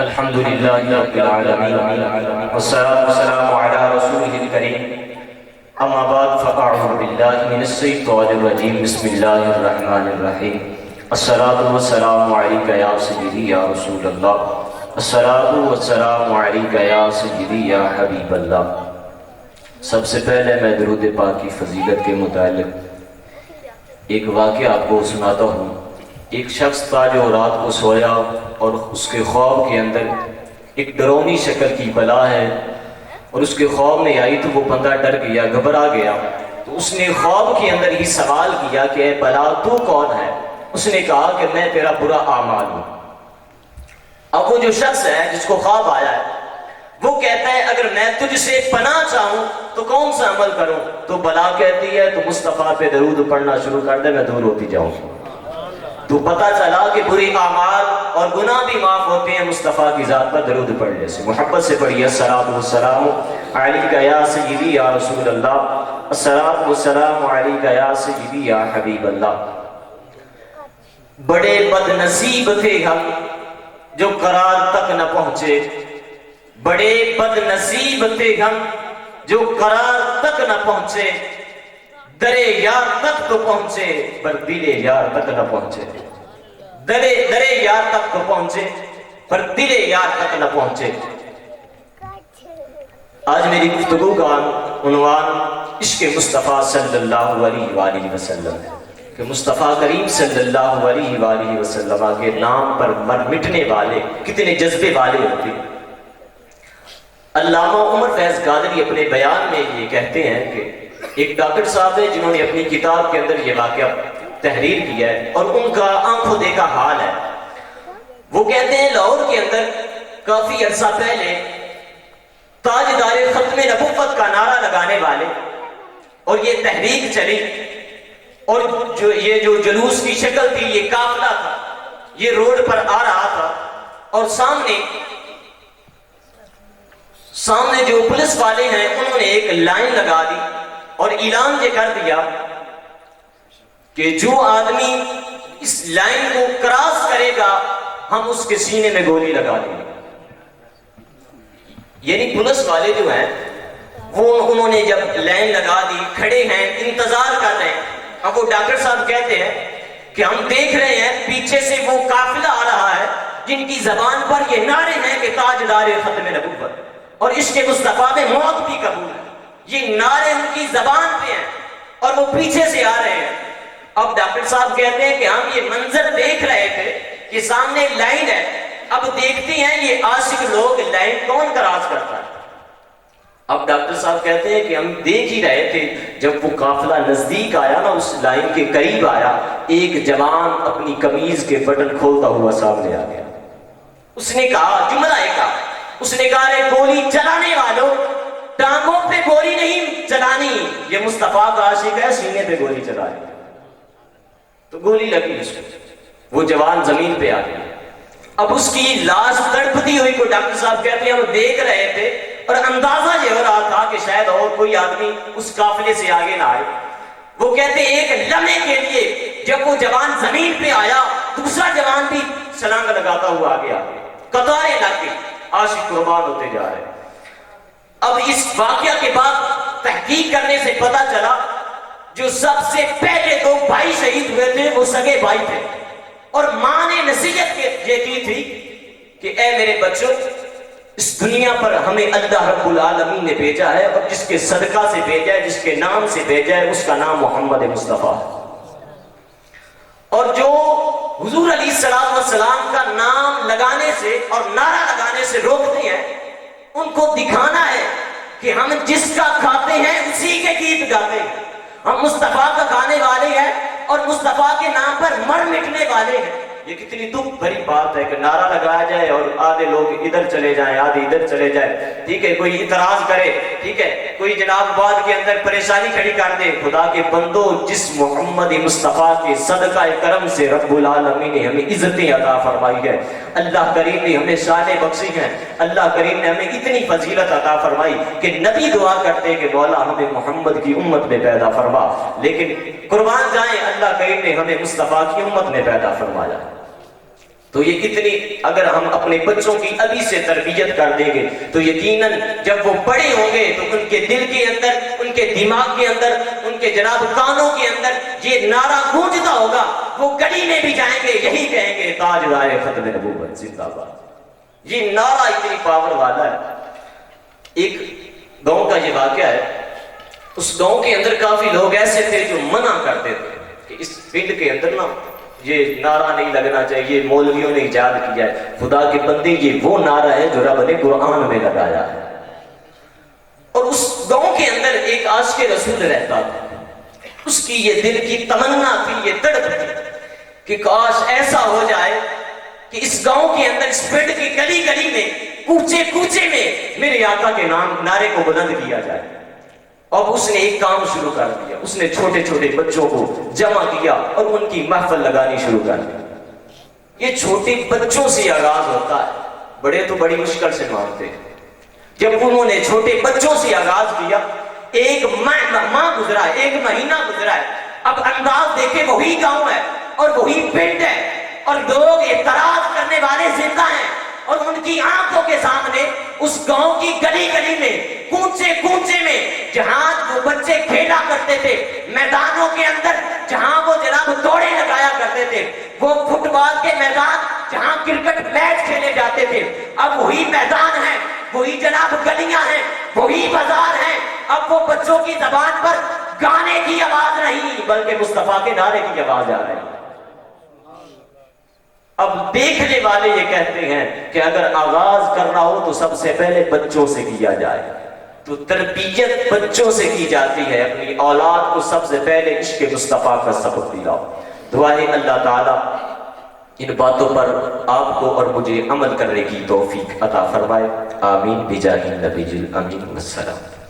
الحمد للہ رب العالمین والصلاة والسلام علی رسولہ الکریم اما بعد فاعوذ باللہ من الشیطان الرجیم بسم اللہ الرحمن الرحیم الصلاة والسلام علیک یا سیدی یا رسول اللہ الصلاة والسلام علیک یا سیدی یا حبیب اللہ۔ سب سے پہلے میں درود پاک کی فضیلت کے متعلق ایک واقعہ آپ کو سناتا ہوں۔ ایک شخص تھا جو رات کو سویا اور اس کے خواب کے اندر ایک ڈرونی شکل کی بلا ہے، اور اس کے خواب میں آئی تو وہ بندہ ڈر گیا، گھبرا گیا۔ تو اس نے خواب کے اندر ہی سوال کیا کہ اے بلا تو کون ہے؟ اس نے کہا کہ میں تیرا برا اعمال ہوں۔ اب وہ جو شخص ہے جس کو خواب آیا ہے وہ کہتا ہے اگر میں تجھ سے پناہ چاہوں تو کون سا عمل کروں؟ تو بلا کہتی ہے تو مصطفیٰ پہ درود پڑھنا شروع کر دے، میں دور ہوتی جاؤں۔ تو پتہ چلا کہ بری اعمال اور گناہ بھی معاف ہوتے ہیں مصطفیٰ کی ذات پر درود پڑھنے سے۔ محبت سے پڑھیے الصلاۃ والسلام علیک یا سیدی یا رسول اللہ، الصلاۃ والسلام علیک یا سیدی یا حبیب اللہ۔ بڑے بد نصیب تھے ہم جو قرار تک نہ پہنچے، بڑے بد نصیب تھے ہم جو قرار تک نہ پہنچے، درے یار تک تو پہنچے پر دلے یار تک نہ پہنچے، درے یار تک تو پہنچے پر دلے یار تک نہ پہنچے۔ آج میری گفتگو کا عنوان عشق مصطفیٰ صلی اللہ علیہ وآلہ وسلم ہے کہ مصطفیٰ کریم صلی اللہ علیہ وآلہ وسلم کے نام پر مر مٹنے والے کتنے جذبے والے ہوتے ہیں۔ علامہ عمر فیض قادری اپنے بیان میں یہ کہتے ہیں کہ ایک ڈاکٹر صاحب ہے جنہوں نے اپنی کتاب کے اندر یہ واقعہ تحریر کیا ہے اور ان کا آنکھوں دیکھا حال ہے۔ وہ کہتے ہیں لاہور کے اندر کافی عرصہ پہلے تاجدار ختم نبوت کا نعرہ لگانے والے اور یہ تحریک چلی، اور یہ جو جلوس کی شکل تھی، یہ قافلہ تھا، یہ روڈ پر آ رہا تھا، اور سامنے جو پولیس والے ہیں انہوں نے ایک لائن لگا دی اور اعلان یہ کر دیا کہ جو آدمی اس لائن کو کراس کرے گا ہم اس کے سینے میں گولی لگا دیں گے۔ یعنی پولیس والے جو ہیں انہوں نے جب لائن لگا دی، کھڑے ہیں، انتظار کر رہے ہیں۔ اب وہ ڈاکٹر صاحب کہتے ہیں کہ ہم دیکھ رہے ہیں پیچھے سے وہ قافلہ آ رہا ہے جن کی زبان پر یہ نعرے ہیں کہ تاجدار ختم نبوت اور عشق مصطفیٰ میں موت بھی قبول ہے، یہ نعرے ان کی زبان پہ ہیں اور وہ پیچھے سے آ رہے ہیں۔ اب ڈاکٹر صاحب کہتے ہیں کہ ہم یہ منظر دیکھ رہے تھے کہ سامنے لائن ہے، اب دیکھتے ہیں یہ عاشق لوگ لائن کون کراس کرتا ہے۔ اب ڈاکٹر صاحب کہتے ہیں کہ ہم دیکھ ہی رہے تھے جب وہ قافلہ نزدیک آیا نا، اس لائن کے قریب آیا، ایک جوان اپنی قمیض کے بٹن کھولتا ہوا سامنے آ گیا۔ اس نے کہا، جملہ ایک کہا، اس نے کہا رے گولی چلانے والوں، ٹانگوں پہ گولی نہیں چلانی، یہ مصطفیٰ کا عاشق ہے، سینے پہ گولی چلانی۔ تو گولی لگی اس کو، وہ جوان زمین پہ آ گیا۔ اب اس کی لاش تڑپتی ہوئی کو ڈاکٹر صاحب کہتے ہیں ہم دیکھ رہے تھے اور اندازہ یہ ہو رہا تھا کہ شاید اور کوئی آدمی اس قافلے سے آگے نہ آئے۔ وہ کہتے ہیں ایک لمحے کے لیے جب وہ جوان زمین پہ آیا، دوسرا جوان بھی چھلانگ لگاتا ہوا آگے آ گیا، قطاریں لگ گئی، عاشق قربان ہوتے جا رہے ہیں۔ اب اس واقعہ کے بعد تحقیق کرنے سے پتا چلا جو سب سے پہلے دو بھائی شہید ہوئے تھے وہ سگے بھائی تھے، اور ماں نے نصیحت یہ کی تھی کہ اے میرے بچوں، اس دنیا پر ہمیں اللہ رب العالمین نے بھیجا ہے، اور جس کے صدقہ سے بھیجا ہے، جس کے نام سے بھیجا ہے، اس کا نام محمد مصطفیٰ ہے، اور جو حضور علیہ السلام کا نام لگانے سے اور نعرہ لگانے سے روکتے ہیں ان کو دکھانا ہے کہ ہم جس کا کھاتے ہیں اسی کے گیت گاتے ہیں، ہم مصطفیٰ کا کھانے والے ہیں اور مصطفیٰ کے نام پر مر مٹنے والے ہیں۔ یہ کتنی دکھ بھری بات ہے کہ نعرہ لگایا جائے اور آدھے لوگ ادھر چلے جائیں، آدھے ادھر چلے جائیں، ٹھیک ہے، کوئی اعتراض کرے، ٹھیک ہے، کوئی جناب بعد کے اندر پریشانی کھڑی کر دے۔ خدا کے بندو، جس محمد مصطفیٰ کے صدقہ کرم سے رب العالمین نے ہمیں عزتیں عطا فرمائی ہے، اللہ کریم نے ہمیں شانیں بخشی ہیں، اللہ کریم نے ہمیں اتنی فضیلت عطا فرمائی کہ نبی دعا کرتے کہ مولا ہمیں محمد کی امت میں پیدا فرما، لیکن قربان جائیں اللہ کریم نے ہمیں مصطفیٰ کی امت میں پیدا فرمایا۔ تو یہ اتنی اگر ہم اپنے بچوں کی ابھی سے تربیت کر دیں گے تو یقیناً جب وہ بڑے ہوں گے تو ان کے دل کے اندر، ان کے دماغ کے اندر، ان کے جناب کانوں کے اندر یہ نعرہ گونجتا ہوگا، وہ گلی میں بھی جائیں گے یہی کہیں گے تاجدار ختم نبوت زندہ باد۔ یہ نعرہ اتنی پاور والا ہے۔ ایک گاؤں کا یہ واقعہ ہے، اس گاؤں کے اندر کافی لوگ ایسے تھے جو منع کرتے تھے کہ اس پنڈ کے اندر نا یہ نعرہ نہیں لگنا چاہیے، مولویوں نے ایجاد کیا ہے۔ خدا کے بندے یہ وہ نعرہ ہے جو رب نے قرآن میں لگایا ہے۔ اور اس گاؤں کے اندر ایک عاشق رسول رہتا تھا، اس کی یہ دل کی تمنا تھی، یہ تڑپ تھی کہ کاش ایسا ہو جائے کہ اس گاؤں کے اندر، اس پنڈ کی گلی گلی میں، کوچے کوچے میں میرے آقا کے نام نعرے کو بلند کیا جائے۔ اب اس نے ایک کام شروع کر دیا، اس نے چھوٹے چھوٹے بچوں کو جمع کیا اور ان کی محفل لگانی شروع کر دی۔ یہ چھوٹے بچوں سے آغاز ہوتا ہے، بڑے تو بڑی مشکل سے مانتے ہیں۔ جب انہوں نے چھوٹے بچوں سے آغاز کیا، ایک ماہ گزرا ہے، ایک مہینہ گزرا ہے، اب انداز دیکھے وہی گاؤں ہے اور وہی پنڈ ہے اور لوگ اعتراض کرنے والے زندہ ہیں، اور ان کی آنکھوں کے سامنے اس گاؤں کی گلی گلی میں، کوچے کوچے میں، جہاں وہ بچے کھیلا کرتے تھے، میدانوں کے اندر جہاں وہ جناب دوڑے لگایا کرتے تھے، وہ فٹ بال کے میدان جہاں کرکٹ میچ کھیلے جاتے تھے، اب وہی میدان ہے، وہی جناب گلیاں ہیں، وہی بازار ہیں۔ اب وہ بچوں کی زبان پر گانے کی آواز نہیں بلکہ مصطفیٰ کے نعرے کی آواز آ رہی ہے۔ اب دیکھنے والے یہ کہتے ہیں کہ اگر آغاز کرنا ہو تو سب سے پہلے بچوں سے کیا جائے، تو تربیت بچوں سے کی جاتی ہے۔ اپنی اولاد کو سب سے پہلے عشق مصطفیٰ کا سبق دلاؤ۔ دعا ہے اللہ تعالیٰ ان باتوں پر آپ کو اور مجھے عمل کرنے کی توفیق عطا فرمائے، آمین بجاہ النبی الامین۔ والسلام۔